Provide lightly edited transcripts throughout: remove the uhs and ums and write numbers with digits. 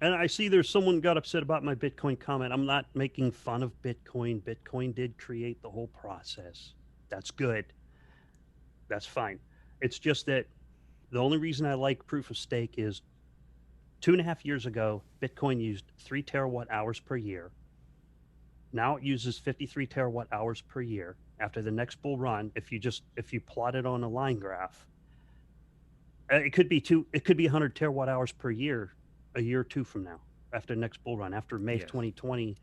And I see there's someone got upset about my Bitcoin comment. I'm not making fun of Bitcoin. Bitcoin did create the whole process. That's good. That's fine. It's just that the only reason I like proof of stake is 2.5 years ago, Bitcoin used 3 terawatt hours per year. Now it uses 53 terawatt hours per year. After the next bull run, if you plot it on a line graph, it could be 100 terawatt hours per year a year or two from now, after the next bull run, after May of Yes. 2020.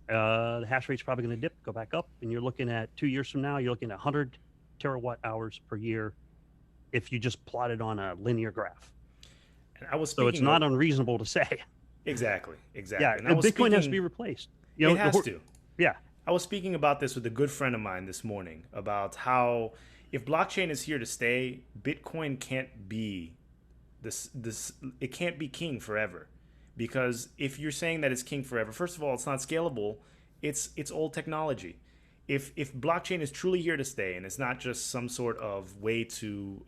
The hash rate's probably going to dip, go back up, and you're looking at 2 years from now, you're looking at 100 terawatt hours per year if you just plot it on a linear graph. And I was So it's speaking not of unreasonable to say. exactly, Yeah, exactly. And I was Bitcoin has to be speaking. replaced. It has to. Yeah, I was speaking about this with a good friend of mine this morning about how if blockchain is here to stay, Bitcoin can't be this it can't be king forever. Because if you're saying that it's king forever, first of all, it's not scalable. It's old technology. If blockchain is truly here to stay and it's not just some sort of way to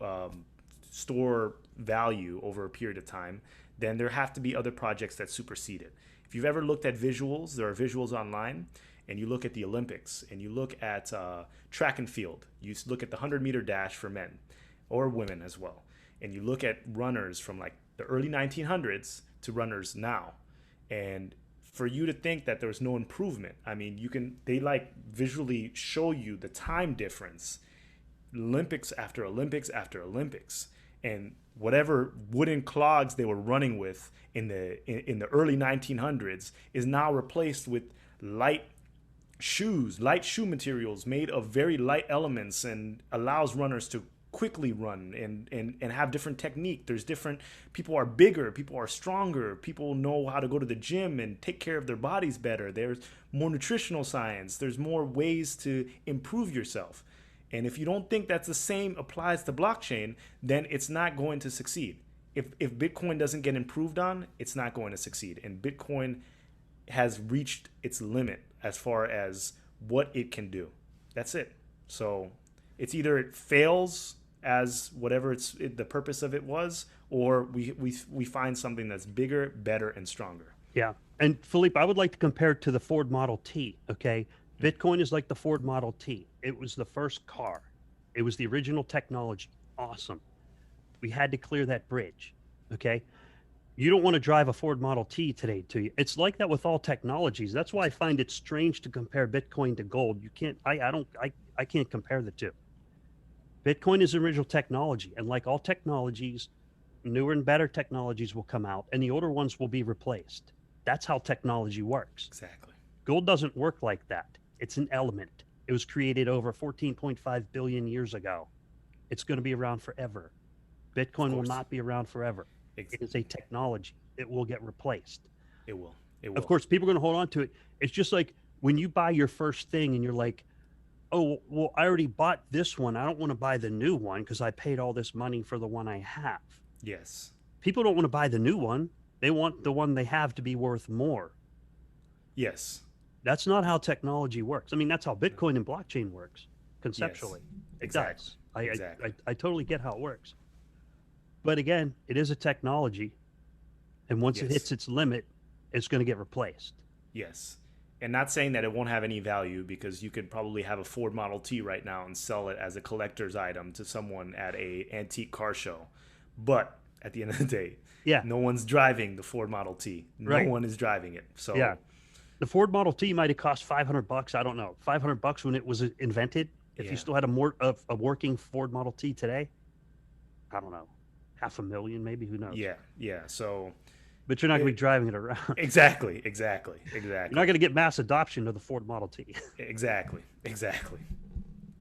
store value over a period of time, then there have to be other projects that supersede it. If you've ever looked at visuals, there are visuals online, and you look at the Olympics and you look at track and field, you look at the 100-meter dash for men or women as well, and you look at runners from like the early 1900s to runners now, and for you to think that there's no improvement, I mean, they like visually show you the time difference, Olympics after Olympics after Olympics, and whatever wooden clogs they were running with in the early 1900s is now replaced with light light shoe materials made of very light elements, and allows runners to quickly run and have different technique. There's different people are bigger, people are stronger, people know how to go to the gym and take care of their bodies better. There's more nutritional science, there's more ways to improve yourself. And if you don't think that's the same applies to blockchain, then it's not going to succeed. If Bitcoin doesn't get improved on, it's not going to succeed. And Bitcoin has reached its limit as far as what it can do. That's it. So it's either it fails as whatever the purpose of it was, or we find something that's bigger, better, and stronger. yeah. And Philippe, I would like to compare it to the Ford Model T. Okay, Bitcoin is like the Ford Model T. It was the first car. It was the original technology. Awesome. We had to clear that bridge. Okay. You don't want to drive a Ford Model T today, do you? It's like that with all technologies. That's why I find it strange to compare Bitcoin to gold. You can't. I can't compare the two. Bitcoin is original technology, and like all technologies, newer and better technologies will come out, and the older ones will be replaced. That's how technology works. Exactly. Gold doesn't work like that. It's an element. It was created over 14.5 billion years ago. It's going to be around forever. Of Bitcoin will course. not be around forever. Ex- It is a technology. It will get replaced. it will. It Of will. course, people are going to hold on to it. It's just like when you buy your first thing and you're like, oh, well, I already bought this one. I don't want to buy the new one because I paid all this money for the one I have. Yes. People don't want to buy the new one. They want the one they have to be worth more. Yes. That's not how technology works. I mean, that's how Bitcoin and blockchain works Yes. conceptually. It Exactly. does. Exactly. I totally get how it works. But again, it is a technology. And once it Yes. hits its limit, it's going to get replaced. Yes. And not saying that it won't have any value, because you could probably have a Ford Model T right now and sell it as a collector's item to someone at a antique car show. But at the end of the day, Yeah, no one's driving the Ford Model T. No right. one is driving it. Yeah. So, The Ford Model T might have cost $500. I don't know. $500 when it was invented. If you yeah. still had a working Ford Model T today, I don't know, 500,000 maybe. Who knows? Yeah. Yeah. So, But you're not going to be it, driving it around. exactly. Exactly. You're not Exactly. going to get mass adoption of the Ford Model T. Exactly. Exactly.